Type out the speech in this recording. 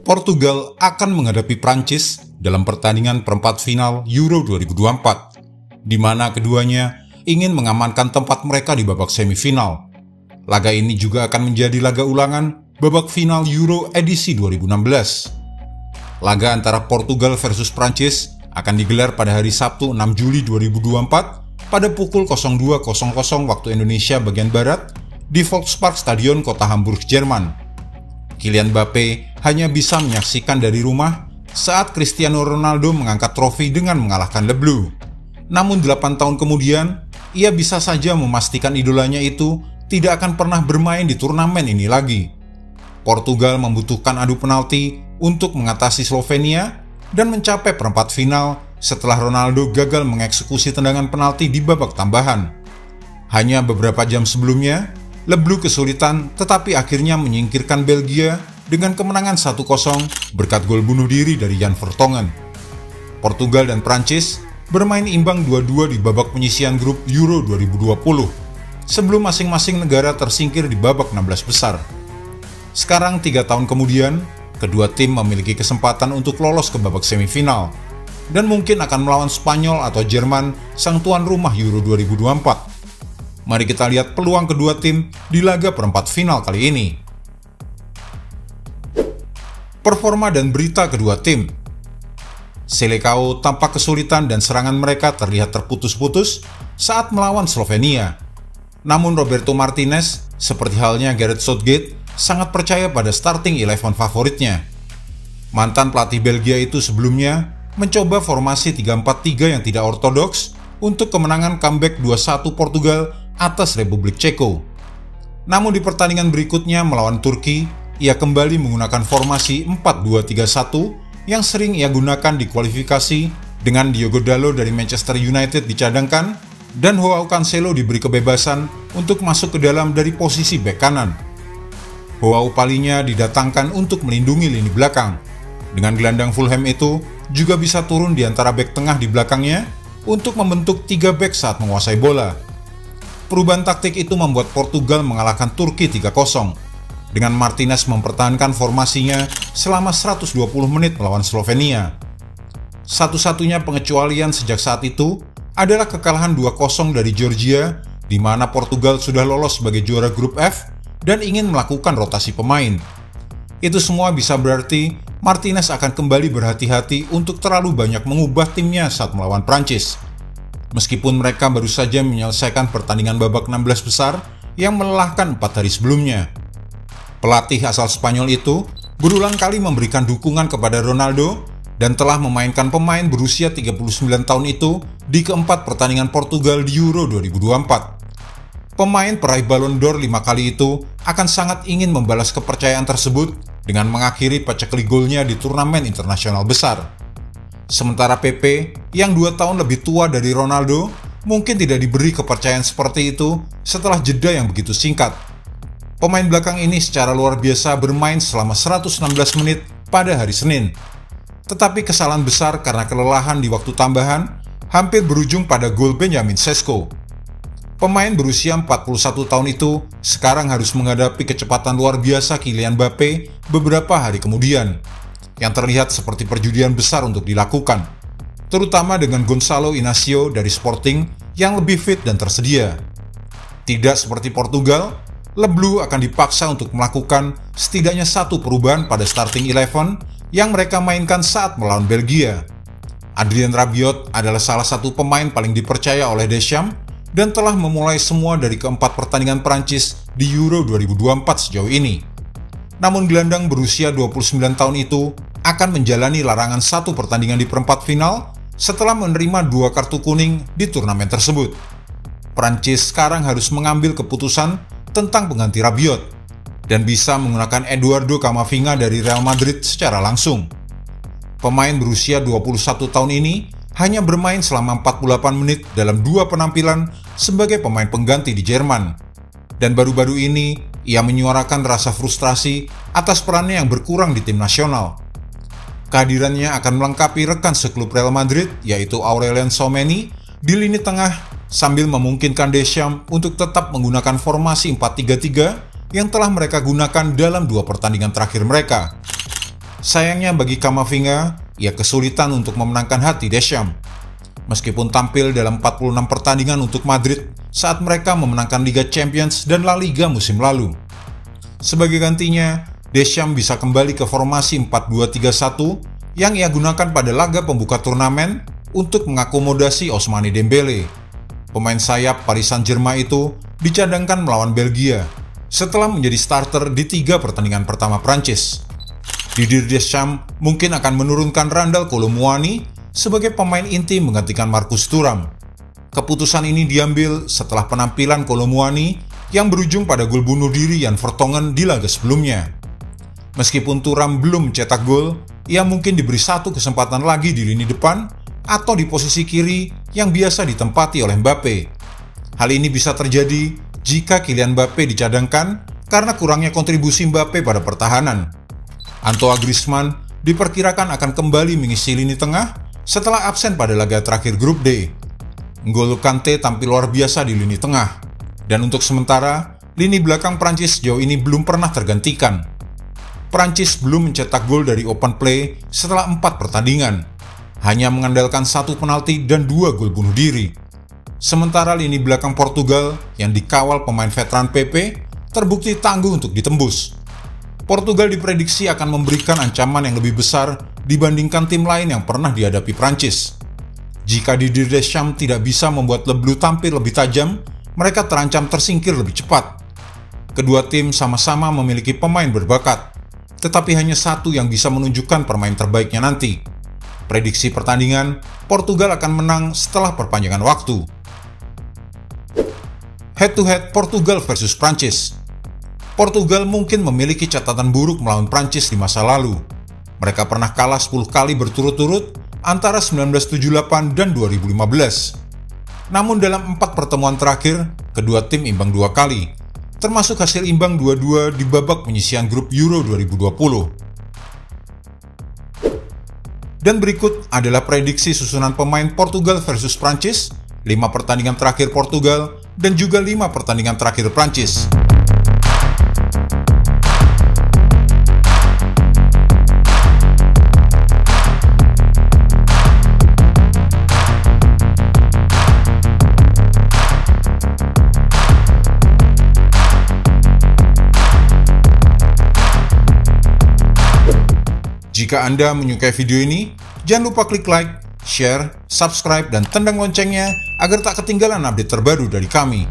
Portugal akan menghadapi Prancis dalam pertandingan perempat final Euro 2024, di mana keduanya ingin mengamankan tempat mereka di babak semifinal. Laga ini juga akan menjadi laga ulangan babak final Euro edisi 2016. Laga antara Portugal versus Prancis akan digelar pada hari Sabtu 6 Juli 2024 pada pukul 02.00 waktu Indonesia bagian Barat di Volkspark Stadion kota Hamburg, Jerman. Kylian Mbappe hanya bisa menyaksikan dari rumah saat Cristiano Ronaldo mengangkat trofi dengan mengalahkan Le Bleu. Namun 8 tahun kemudian, ia bisa saja memastikan idolanya itu tidak akan pernah bermain di turnamen ini lagi. Portugal membutuhkan adu penalti untuk mengatasi Slovenia dan mencapai perempat final setelah Ronaldo gagal mengeksekusi tendangan penalti di babak tambahan. Hanya beberapa jam sebelumnya, Le Bleu kesulitan tetapi akhirnya menyingkirkan Belgia dengan kemenangan 1-0 berkat gol bunuh diri dari Jan Vertonghen. Portugal dan Prancis bermain imbang 2-2 di babak penyisihan grup Euro 2020 sebelum masing-masing negara tersingkir di babak 16 besar. Sekarang 3 tahun kemudian, kedua tim memiliki kesempatan untuk lolos ke babak semifinal dan mungkin akan melawan Spanyol atau Jerman, sang tuan rumah Euro 2024. Mari kita lihat peluang kedua tim di laga perempat final kali ini. Performa dan berita kedua tim. Selecao tampak kesulitan dan serangan mereka terlihat terputus-putus saat melawan Slovenia. Namun Roberto Martinez, seperti halnya Gareth Southgate, sangat percaya pada starting 11 favoritnya. Mantan pelatih Belgia itu sebelumnya mencoba formasi 3-4-3 yang tidak ortodoks untuk kemenangan comeback 2-1 Portugal atas Republik Ceko. Namun di pertandingan berikutnya melawan Turki, ia kembali menggunakan formasi 4-2-3-1 yang sering ia gunakan di kualifikasi dengan Diogo Dalot dari Manchester United dicadangkan dan Joao Cancelo diberi kebebasan untuk masuk ke dalam dari posisi bek kanan. Joao Palhinha didatangkan untuk melindungi lini belakang. Dengan gelandang Fulham itu juga bisa turun di antara bek tengah di belakangnya untuk membentuk 3 bek saat menguasai bola. Perubahan taktik itu membuat Portugal mengalahkan Turki 3-0 dengan Martinez mempertahankan formasinya selama 120 menit melawan Slovenia. Satu-satunya pengecualian sejak saat itu adalah kekalahan 2-0 dari Georgia, di mana Portugal sudah lolos sebagai juara grup F dan ingin melakukan rotasi pemain. Itu semua bisa berarti Martinez akan kembali berhati-hati untuk terlalu banyak mengubah timnya saat melawan Prancis. Meskipun mereka baru saja menyelesaikan pertandingan babak 16 besar yang melelahkan 4 hari sebelumnya. Pelatih asal Spanyol itu berulang kali memberikan dukungan kepada Ronaldo dan telah memainkan pemain berusia 39 tahun itu di keempat pertandingan Portugal di Euro 2024. Pemain peraih Ballon d'Or 5 kali itu akan sangat ingin membalas kepercayaan tersebut dengan mengakhiri paceklik golnya di turnamen internasional besar. Sementara Pepe, yang 2 tahun lebih tua dari Ronaldo, mungkin tidak diberi kepercayaan seperti itu setelah jeda yang begitu singkat. Pemain belakang ini secara luar biasa bermain selama 116 menit pada hari Senin. Tetapi kesalahan besar karena kelelahan di waktu tambahan hampir berujung pada gol Benjamin Sesko. Pemain berusia 41 tahun itu sekarang harus menghadapi kecepatan luar biasa Kylian Mbappe beberapa hari kemudian, yang terlihat seperti perjudian besar untuk dilakukan, terutama dengan Gonçalo Inácio dari Sporting yang lebih fit dan tersedia. Tidak seperti Portugal, Le Bleu akan dipaksa untuk melakukan setidaknya satu perubahan pada starting 11 yang mereka mainkan saat melawan Belgia. Adrien Rabiot adalah salah satu pemain paling dipercaya oleh Deschamps dan telah memulai semua dari keempat pertandingan Prancis di Euro 2024 sejauh ini. Namun gelandang berusia 29 tahun itu akan menjalani larangan satu pertandingan di perempat final setelah menerima 2 kartu kuning di turnamen tersebut. Prancis sekarang harus mengambil keputusan tentang pengganti Rabiot dan bisa menggunakan Eduardo Camavinga dari Real Madrid secara langsung. Pemain berusia 21 tahun ini hanya bermain selama 48 menit dalam 2 penampilan sebagai pemain pengganti di Jerman. Dan baru-baru ini, ia menyuarakan rasa frustrasi atas perannya yang berkurang di tim nasional. Kehadirannya akan melengkapi rekan seklub Real Madrid, yaitu Aurelien Tchouameni, di lini tengah sambil memungkinkan Deschamps untuk tetap menggunakan formasi 4-3-3 yang telah mereka gunakan dalam 2 pertandingan terakhir mereka. Sayangnya bagi Camavinga, ia kesulitan untuk memenangkan hati Deschamps. Meskipun tampil dalam 46 pertandingan untuk Madrid saat mereka memenangkan Liga Champions dan La Liga musim lalu. Sebagai gantinya, Deschamps bisa kembali ke formasi 4-2-3-1 yang ia gunakan pada laga pembuka turnamen untuk mengakomodasi Ousmane Dembele. Pemain sayap Paris Saint-Germain itu dicadangkan melawan Belgia setelah menjadi starter di 3 pertandingan pertama Prancis. Didier Deschamps mungkin akan menurunkan Randal Kolo Muani sebagai pemain inti menggantikan Marcus Thuram. Keputusan ini diambil setelah penampilan Kolo Muani yang berujung pada gol bunuh diri Jan Vertonghen di laga sebelumnya. Meskipun Thuram belum mencetak gol, ia mungkin diberi satu kesempatan lagi di lini depan atau di posisi kiri yang biasa ditempati oleh Mbappe. Hal ini bisa terjadi jika Kylian Mbappe dicadangkan karena kurangnya kontribusi Mbappe pada pertahanan. Antoine Griezmann diperkirakan akan kembali mengisi lini tengah setelah absen pada laga terakhir grup D. N'Golo Kante tampil luar biasa di lini tengah, dan untuk sementara, lini belakang Prancis sejauh ini belum pernah tergantikan. Prancis belum mencetak gol dari open play setelah 4 pertandingan, hanya mengandalkan 1 penalti dan 2 gol bunuh diri. Sementara lini belakang Portugal yang dikawal pemain veteran PP terbukti tangguh untuk ditembus. Portugal diprediksi akan memberikan ancaman yang lebih besar dibandingkan tim lain yang pernah dihadapi Prancis. Jika Didier Deschamps tidak bisa membuat Le Bleu tampil lebih tajam, mereka terancam tersingkir lebih cepat. Kedua tim sama-sama memiliki pemain berbakat, tetapi hanya satu yang bisa menunjukkan permain terbaiknya nanti. Prediksi pertandingan, Portugal akan menang setelah perpanjangan waktu. Head-to-head Portugal versus Prancis. Portugal mungkin memiliki catatan buruk melawan Prancis di masa lalu. Mereka pernah kalah 10 kali berturut-turut antara 1978 dan 2015. Namun dalam 4 pertemuan terakhir, kedua tim imbang 2 kali, termasuk hasil imbang 2-2 di babak penyisihan grup Euro 2020. Dan berikut adalah prediksi susunan pemain Portugal versus Prancis, 5 pertandingan terakhir Portugal, dan juga 5 pertandingan terakhir Prancis. Jika Anda menyukai video ini, jangan lupa klik like, share, subscribe, dan tendang loncengnya agar tak ketinggalan update terbaru dari kami.